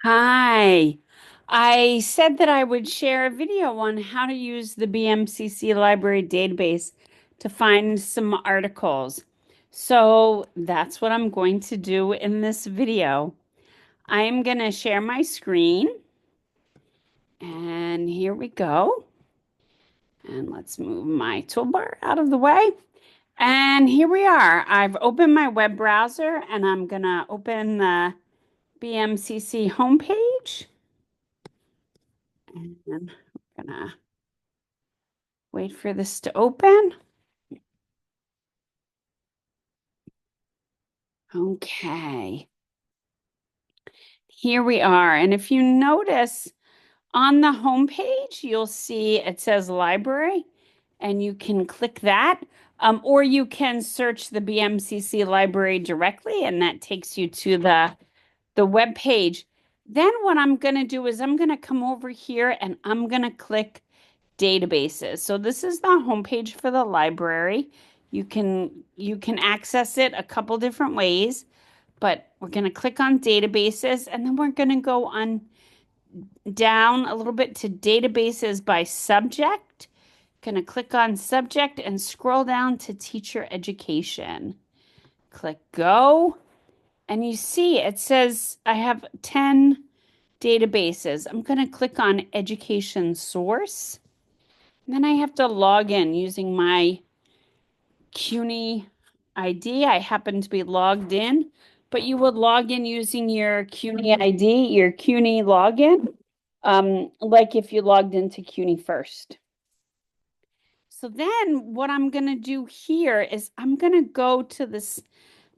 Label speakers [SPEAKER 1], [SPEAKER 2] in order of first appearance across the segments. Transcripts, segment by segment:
[SPEAKER 1] Hi. I said that I would share a video on how to use the BMCC library database to find some articles. So that's what I'm going to do in this video. I am going to share my screen, and here we go. And let's move my toolbar out of the way. And here we are. I've opened my web browser and I'm going to open the BMCC homepage. And I'm gonna wait for this to open. Okay, here we are. And if you notice on the home page, you'll see it says library, and you can click that. Or you can search the BMCC library directly, and that takes you to the web page. Then what I'm going to do is I'm going to come over here and I'm going to click databases. So this is the homepage for the library. You can access it a couple different ways, but we're going to click on databases and then we're going to go on down a little bit to databases by subject. Going to click on subject and scroll down to teacher education. Click go, and you see it says I have 10 databases. I'm going to click on education source. And then I have to log in using my CUNY ID. I happen to be logged in, but you would log in using your CUNY ID, your CUNY login, like if you logged into CUNY first. So then what I'm going to do here is I'm going to go to this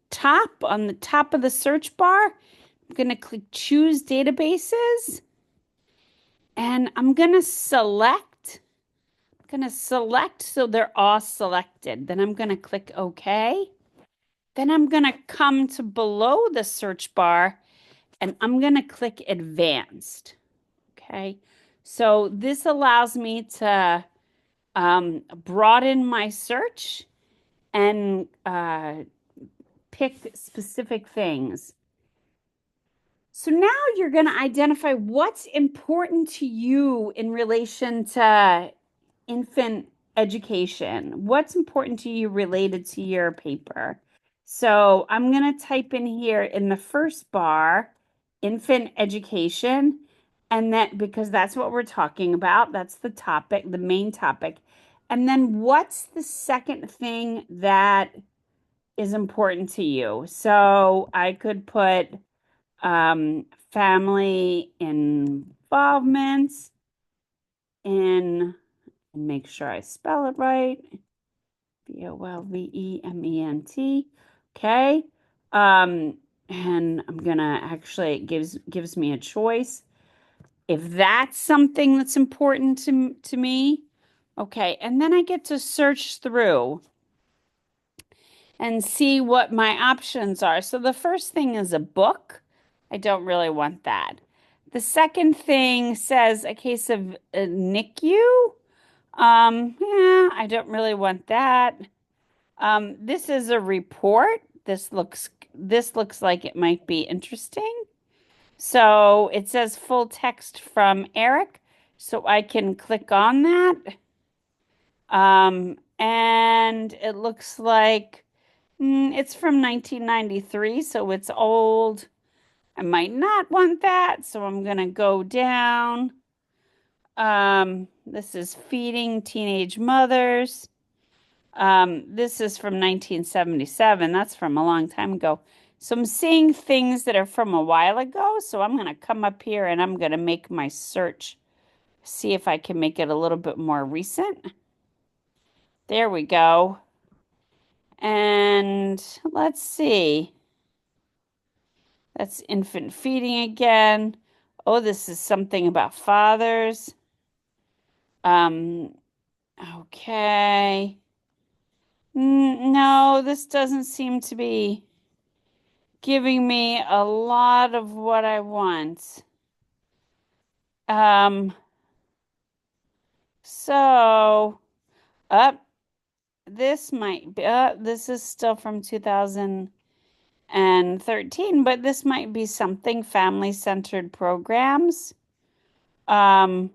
[SPEAKER 1] top on the top of the search bar. I'm going to click choose databases and I'm going to select so they're all selected. Then I'm going to click OK. Then I'm going to come to below the search bar and I'm going to click advanced. Okay. So this allows me to broaden my search and pick specific things. So now you're going to identify what's important to you in relation to infant education. What's important to you related to your paper? So I'm going to type in here in the first bar, infant education, and that because that's what we're talking about. That's the topic, the main topic. And then what's the second thing that is important to you? So I could put family involvement in, make sure I spell it right. Bolvement. Okay. And I'm gonna actually it gives me a choice. If that's something that's important to me, okay. And then I get to search through and see what my options are. So the first thing is a book. I don't really want that. The second thing says a case of NICU. Yeah, I don't really want that. This is a report. This looks like it might be interesting. So it says full text from Eric, so I can click on that. And it looks like it's from 1993, so it's old. I might not want that, so I'm gonna go down. This is feeding teenage mothers. This is from 1977. That's from a long time ago. So I'm seeing things that are from a while ago. So I'm going to come up here and I'm going to make my search, see if I can make it a little bit more recent. There we go. And let's see. That's infant feeding again. Oh, this is something about fathers. Um, okay. No, this doesn't seem to be giving me a lot of what I want. Um, so up this might be this is still from 2000. and 13, but this might be something family-centered programs. Um,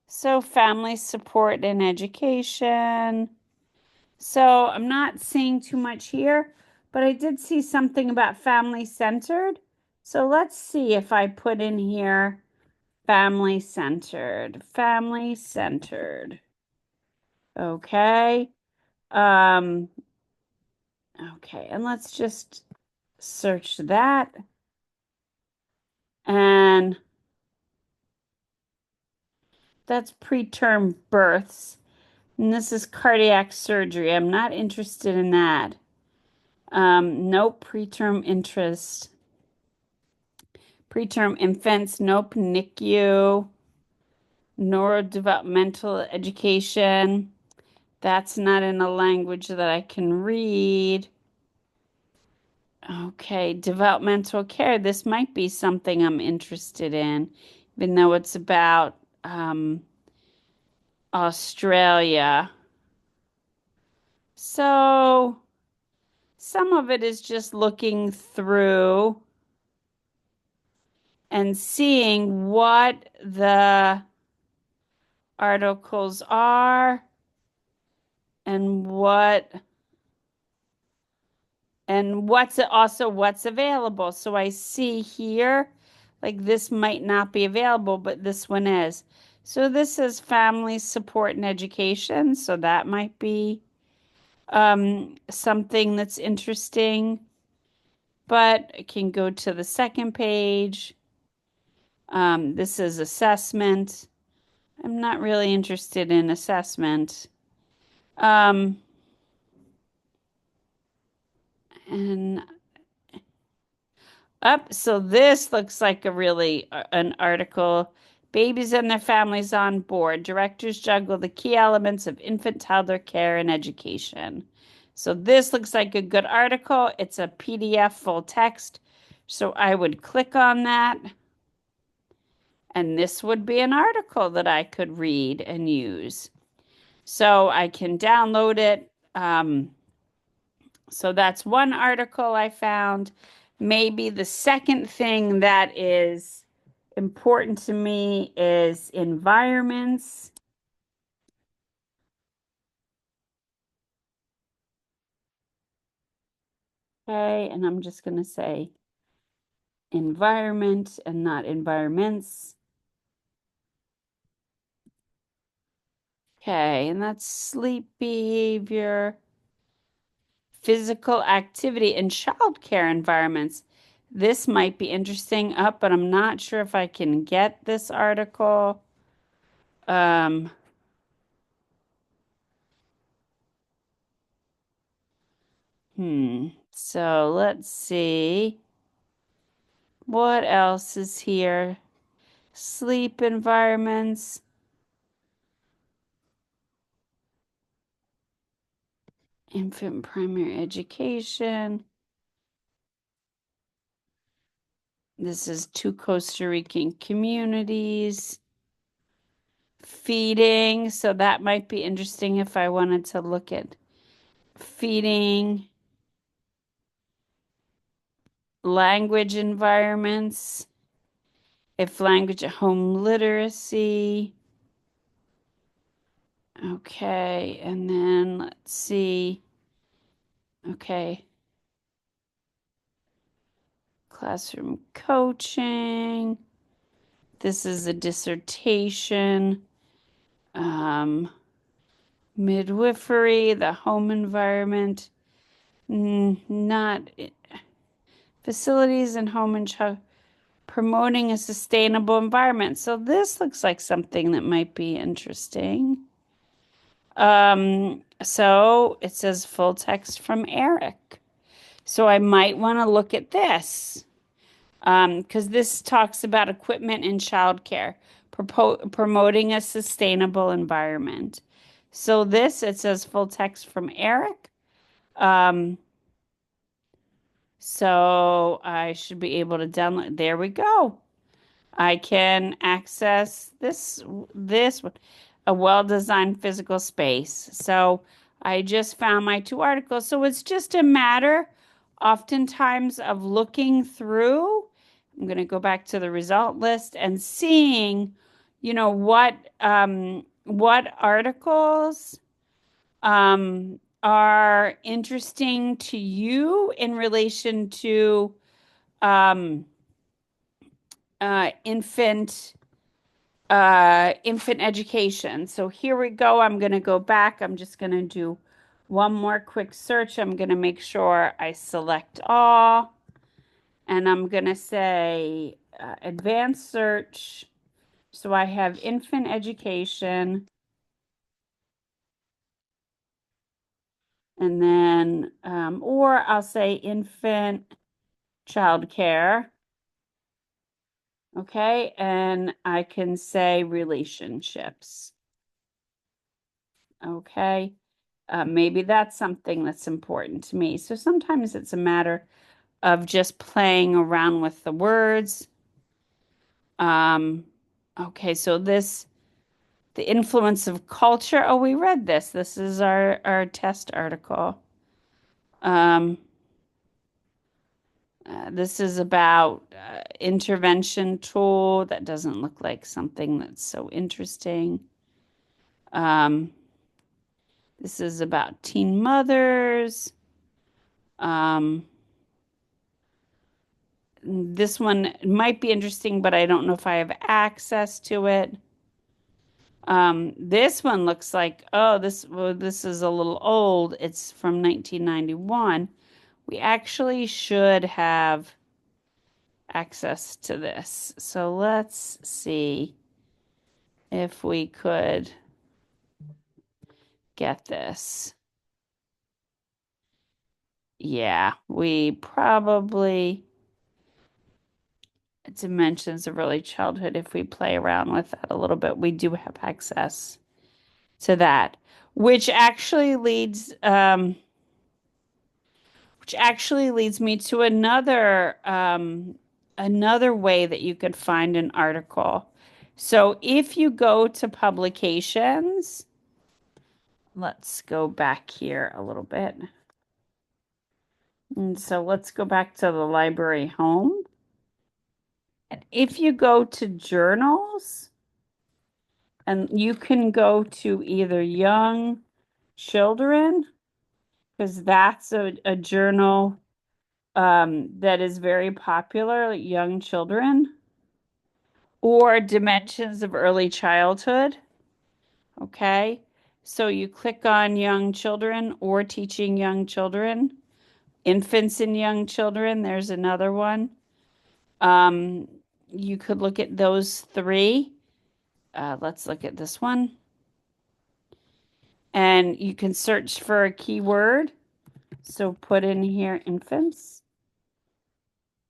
[SPEAKER 1] so family support and education. So I'm not seeing too much here, but I did see something about family-centered. So let's see if I put in here family-centered, family-centered. Okay. Um, okay, and let's just search that. And that's preterm births. And this is cardiac surgery. I'm not interested in that. Nope, preterm interest. Preterm infants, nope, NICU, neurodevelopmental education. That's not in a language that I can read. Okay, developmental care. This might be something I'm interested in, even though it's about Australia. So some of it is just looking through and seeing what the articles are and what's available. So I see here, like this might not be available, but this one is. So this is family support and education. So that might be something that's interesting. But I can go to the second page. This is assessment. I'm not really interested in assessment. Um, and Up, so this looks like a really an article. Babies and their families on board. Directors juggle the key elements of infant toddler care and education. So this looks like a good article. It's a PDF full text. So I would click on that, and this would be an article that I could read and use. So I can download it. So that's one article I found. Maybe the second thing that is important to me is environments. Okay, and I'm just going to say environment and not environments. Okay, and that's sleep behavior, physical activity, and childcare environments. This might be interesting up, but I'm not sure if I can get this article. Um, So let's see. What else is here? Sleep environments, infant primary education. This is two Costa Rican communities. Feeding, so that might be interesting if I wanted to look at feeding, language environments, if language at home literacy. Okay, and then let's see. Okay. Classroom coaching. This is a dissertation. Um, Midwifery, the home environment, not facilities and home and child promoting a sustainable environment. So this looks like something that might be interesting. So it says full text from Eric. So I might want to look at this. Because this talks about equipment in childcare, promoting a sustainable environment. So this, it says full text from Eric. Um, so I should be able to download. There we go. I can access this a well-designed physical space. So I just found my two articles. So it's just a matter oftentimes of looking through, I'm going to go back to the result list and seeing, what articles are interesting to you in relation to um, infant infant education. So here we go. I'm going to go back. I'm just going to do one more quick search. I'm going to make sure I select all, and I'm going to say advanced search. So I have infant education, and then, or I'll say infant childcare. Okay, and I can say relationships. Okay, maybe that's something that's important to me. So sometimes it's a matter of just playing around with the words. Um, okay, so the influence of culture. Oh, we read this. This is our test article. Um, this is about intervention tool. That doesn't look like something that's so interesting. Um, this is about teen mothers. Um, this one might be interesting, but I don't know if I have access to it. This one looks like, oh, this is a little old. It's from 1991. We actually should have access to this. So let's see if we could get this. Yeah, we probably dimensions of early childhood. If we play around with that a little bit, we do have access to that, which actually leads me to another way that you could find an article. So if you go to publications, let's go back here a little bit. And so let's go back to the library home. And if you go to journals, and you can go to either young children, because that's a journal that is very popular, like young children, or dimensions of early childhood. Okay. So you click on young children or teaching young children, infants and young children. There's another one. Um, you could look at those three. Let's look at this one. And you can search for a keyword. So put in here infants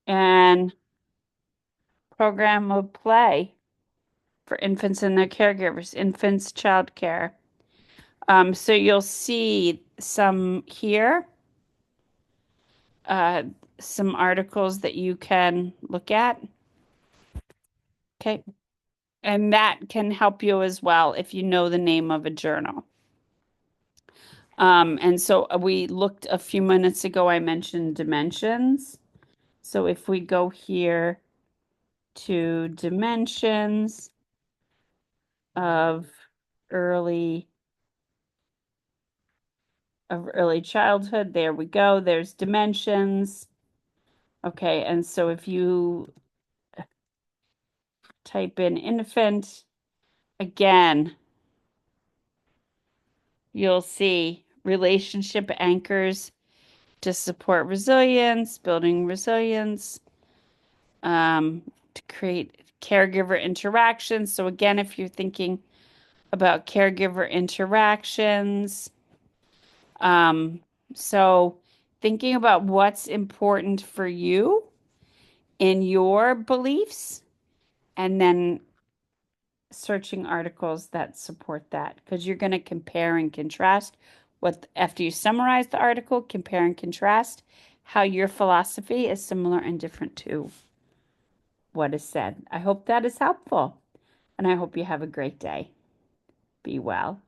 [SPEAKER 1] and program of play for infants and their caregivers, infants child care. So you'll see some here, uh, some articles that you can look at. Okay. And that can help you as well if you know the name of a journal. And so we looked a few minutes ago, I mentioned dimensions. So if we go here to dimensions of early childhood, there we go. There's dimensions. Okay, and so if you type in infant, again, you'll see relationship anchors to support resilience, building resilience, to create caregiver interactions. So again, if you're thinking about caregiver interactions, so thinking about what's important for you in your beliefs, and then searching articles that support that, because you're going to compare and contrast what, after you summarize the article, compare and contrast how your philosophy is similar and different to what is said. I hope that is helpful, and I hope you have a great day. Be well.